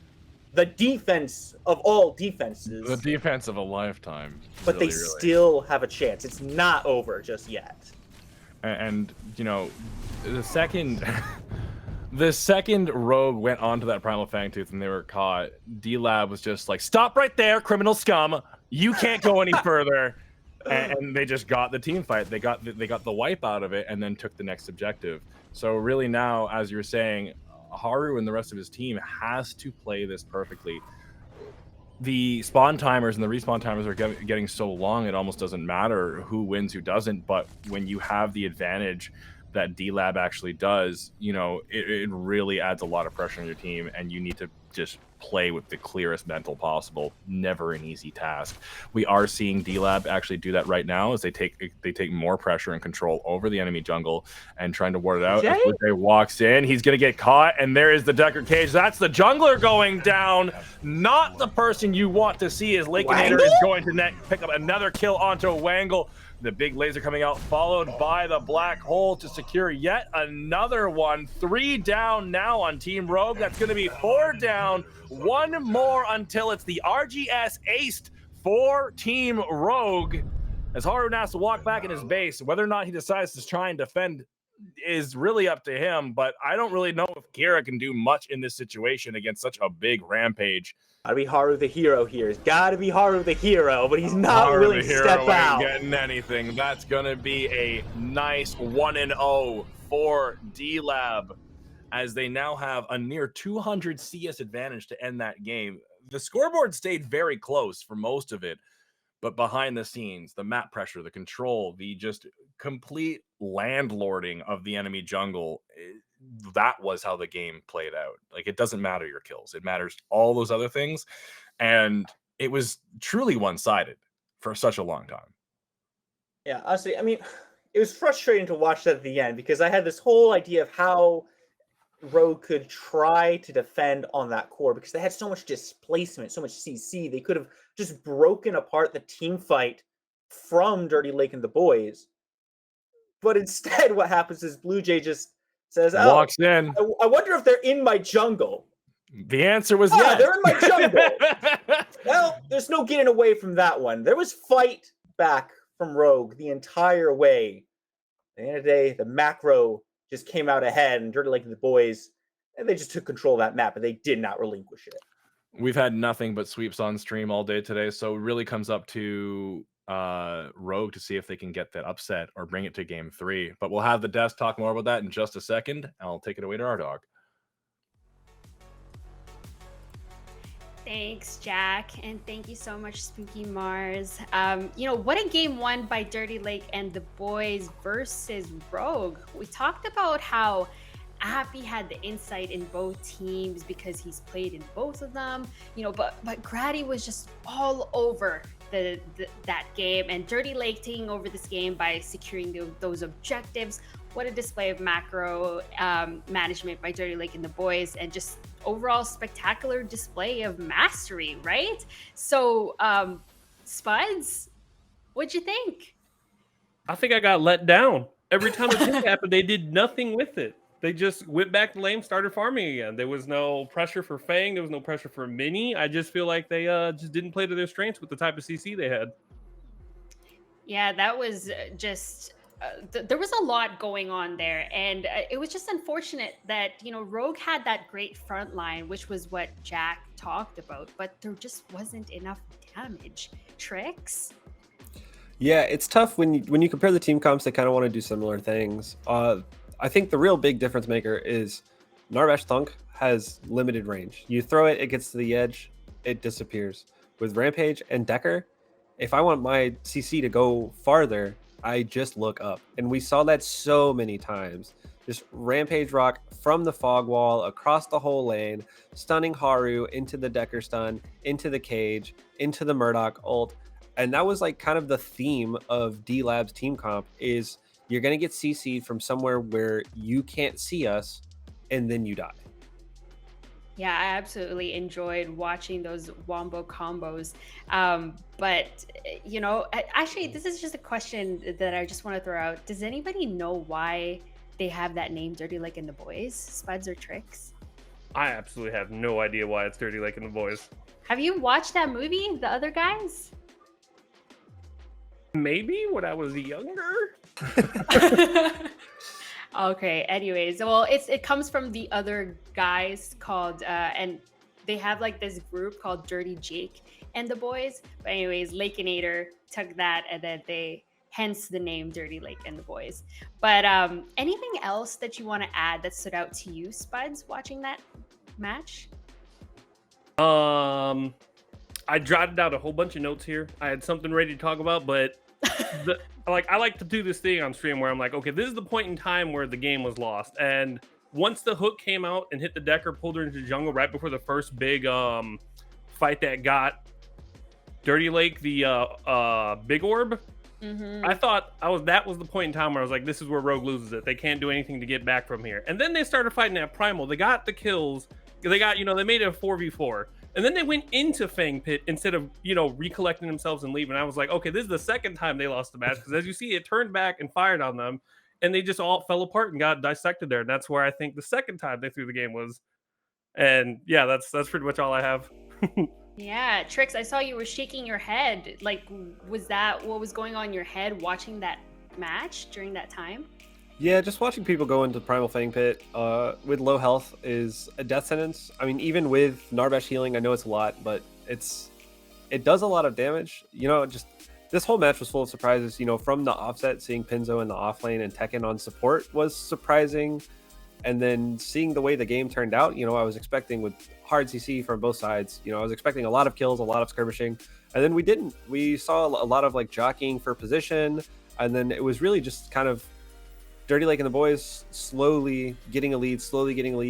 the defense of all defenses. The defense of a lifetime. But they still have a chance. It's not over just yet. And you know, the second Rogue went onto that Primal Fangtooth and they were caught, D-Lab was just like, "Stop right there, criminal scum. You can't go any further. And they just got the team fight. They got the wipe out of it and then took the next objective. So really now, as you're saying, Haru and the rest of his team has to play this perfectly. The spawn timers and the respawn timers are getting so long, it almost doesn't matter who wins, who doesn't. But when you have the advantage that D-Lab actually does, you know, it really adds a lot of pressure on your team, and you need to just play with the clearest mental possible. Never an easy task. We are seeing D-Lab actually do that right now as they take more pressure and control over the enemy jungle and trying to ward it out. As Jay walks in, he's going to get caught, and there is the Decker cage. That's the jungler going down. Not the person you want to see, as Lakeinator is going to pick up another kill onto Wangle. The big laser coming out, followed by the black hole to secure yet another one. 3 down now on Team Rogue. That's going to be 4 down. 1 more until it's the RGS aced for Team Rogue. As Haru has to walk back in his base, whether or not he decides to try and defend is really up to him. But I don't really know if Kira can do much in this situation against such a big rampage. Gotta be Haru the hero here. It's gotta be Haru the hero, but he's not willing to step out. Ain't getting anything. That's gonna be a nice 1-0 for D-Lab, as they now have a near 200 CS advantage to end that game. The scoreboard stayed very close for most of it, but behind the scenes, the map pressure, the control, the just complete landlording of the enemy jungle, that was how the game played out. Like, it doesn't matter your kills, it matters all those other things, and it was truly one-sided for such a long time. Yeah, honestly, I mean, it was frustrating to watch that at the end, because I had this whole idea of how Rogue could try to defend on that core, because they had so much displacement, so much CC. They could have just broken apart the team fight from Dirty Lake and the boys. But instead, what happens is Blue Jay just says, walks in. I wonder if they're in my jungle. The answer was yes. They're in my jungle. Well, there's no getting away from that one. There was fight back from Rogue the entire way. At the end of the day, the macro just came out ahead, and Dirty Lake and the boys, and they just took control of that map, and they did not relinquish it. We've had nothing but sweeps on stream all day today, so it really comes up to Rogue to see if they can get that upset or bring it to game 3. But we'll have the desk talk more about that in just a second. I'll take it away to Rdawggg. Thanks, Jack, and thank you so much, SpookyMars. You know, what a game won by Dirty Lake and the boys versus Rogue. We talked about how Appy had the insight in both teams because he's played in both of them, you know, but Grady was just all over that game, and Dirty Lake taking over this game by securing those objectives. What a display of macro management by Dirty Lake and the boys, and just overall spectacular display of mastery, right? So, Spuds, what'd you think? I think I got let down. Every time a thing happened, they did nothing with it. They just went back to lane, started farming again. There was no pressure for Fang. There was no pressure for Mini. I just feel like they just didn't play to their strengths with the type of CC they had. Yeah, that was just... there was a lot going on there, and it was just unfortunate that, you know, Rogue had that great front line, which was what Jack talked about, but there just wasn't enough damage. Trix? Yeah, it's tough when you compare the team comps. They kind of want to do similar things. I think the real big difference maker is Narbash Thunk has limited range. You throw it, it gets to the edge, it disappears. With Rampage and Decker, if I want my CC to go farther, I just look up. And we saw that so many times. Just Rampage rock from the fog wall across the whole lane, stunning Haru into the Decker stun, into the cage, into the Murdoch ult. And that was like kind of the theme of D-Lab's team comp is you're going to get CC'd from somewhere where you can't see us, and then you die. Yeah, I absolutely enjoyed watching those wombo combos. But, you know, actually, this is just a question that I just want to throw out. Does anybody know why they have that name, Dirty Lake and the Boys? Spuds or Trix? I absolutely have no idea why it's Dirty Lake and the Boys. Have you watched that movie, The Other Guys? Maybe when I was younger. Okay, anyways, well, it comes from the other guys called and they have like this group called Dirty Jake, and the Boys. But anyways, Lakeinator took that, and then hence the name Dirty Lake and the Boys. But anything else that you want to add that stood out to you, Spuds, watching that match? I jotted out a whole bunch of notes here. I had something ready to talk about, but I like to do this thing on stream where I'm like, okay, this is the point in time where the game was lost. And once the hook came out and hit the Decker, pulled her into the jungle right before the first big fight that got Dirty Lake the big orb. I thought that was the point in time where I was like, this is where Rogue loses it. They can't do anything to get back from here. And then they started fighting at Primal. They got the kills. They got, they made it a 4v4. And then they went into Fang Pit instead of, recollecting themselves and leaving. I was like, okay, this is the second time they lost the match, because as you see, it turned back and fired on them, and they just all fell apart and got dissected there. And that's where I think the second time they threw the game was. And yeah, that's pretty much all I have. Yeah, Trix, I saw you were shaking your head. Like, was that what was going on in your head watching that match during that time? Yeah, just watching people go into Primal Fang Pit with low health is a death sentence. I mean, even with Narbash healing, I know it's a lot, but it does a lot of damage. Just this whole match was full of surprises. From the offset, seeing Pinzo in the off lane and Tekken on support was surprising. And then seeing the way the game turned out, I was expecting with hard CC from both sides, I was expecting a lot of kills, a lot of skirmishing. And then we didn't. We saw a lot of jockeying for position. And then it was really just kind of Dirty Lake and the Boys slowly getting a lead,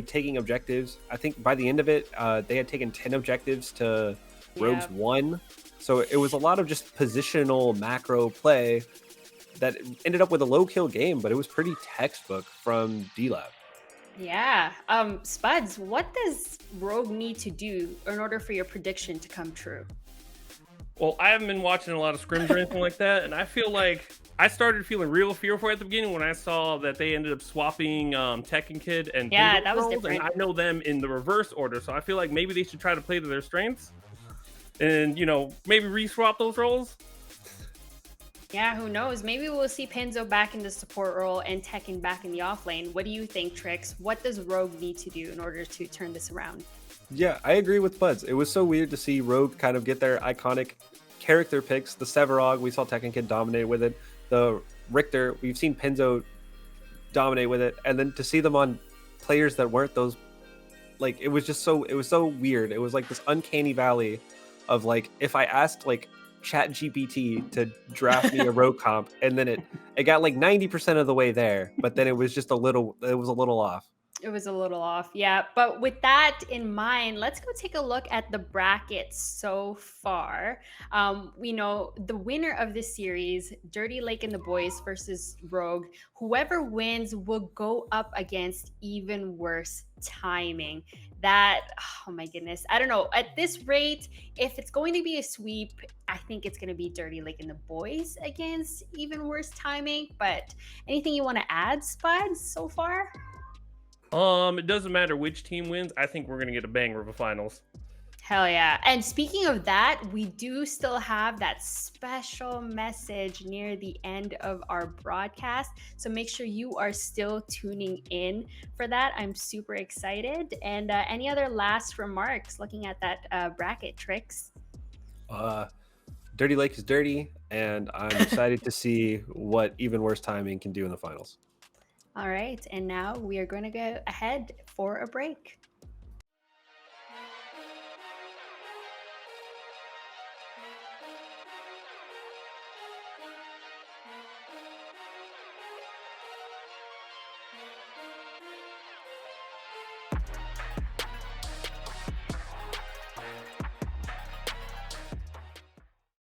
taking objectives. I think by the end of it, they had taken 10 objectives to Rogue's 1. So it was a lot of just positional macro play that ended up with a low kill game, but it was pretty textbook from D-Lab. Yeah. Spuds, what does Rogue need to do in order for your prediction to come true? Well, I haven't been watching a lot of scrims or anything like that, and I feel like I started feeling real fearful at the beginning when I saw that they ended up swapping Tekken Kid and yeah, Pinzo that was roles, different. and I know them in the reverse order, so I feel like maybe they should try to play to their strengths and, maybe re-swap those roles. Yeah, who knows? Maybe we'll see Pinzo back in the support role and Tekken back in the off lane. What do you think, Trix? What does Rogue need to do in order to turn this around? Yeah, I agree with Spuds. It was so weird to see Rogue kind of get their iconic character picks. The Sevarog, we saw Tekken Kid dominate with it. The Richter, we've seen Pinzo dominate with it. And then to see them on players that weren't those, it was so weird. It was like this uncanny valley of if I asked ChatGPT to draft me a Rogue comp, and then it got 90% of the way there, but then it was a little off. It was a little off, yeah. But with that in mind, let's go take a look at the brackets so far. We know the winner of this series, Dirty Lake and the Boys versus Rogue. Whoever wins will go up against even worse timing. Oh my goodness. I don't know. At this rate, if it's going to be a sweep, I think it's going to be Dirty Lake and the Boys against even worse timing. But anything you want to add, Spuds, so far? It doesn't matter which team wins. I think we're gonna get a banger of a finals. Hell yeah. And speaking of that, we do still have that special message near the end of our broadcast. So make sure you are still tuning in for that. I'm super excited. And any other last remarks looking at that bracket, Trix? Dirty Lake is dirty, and I'm excited to see what even worse timing can do in the finals. All right, and now we are going to go ahead for a break.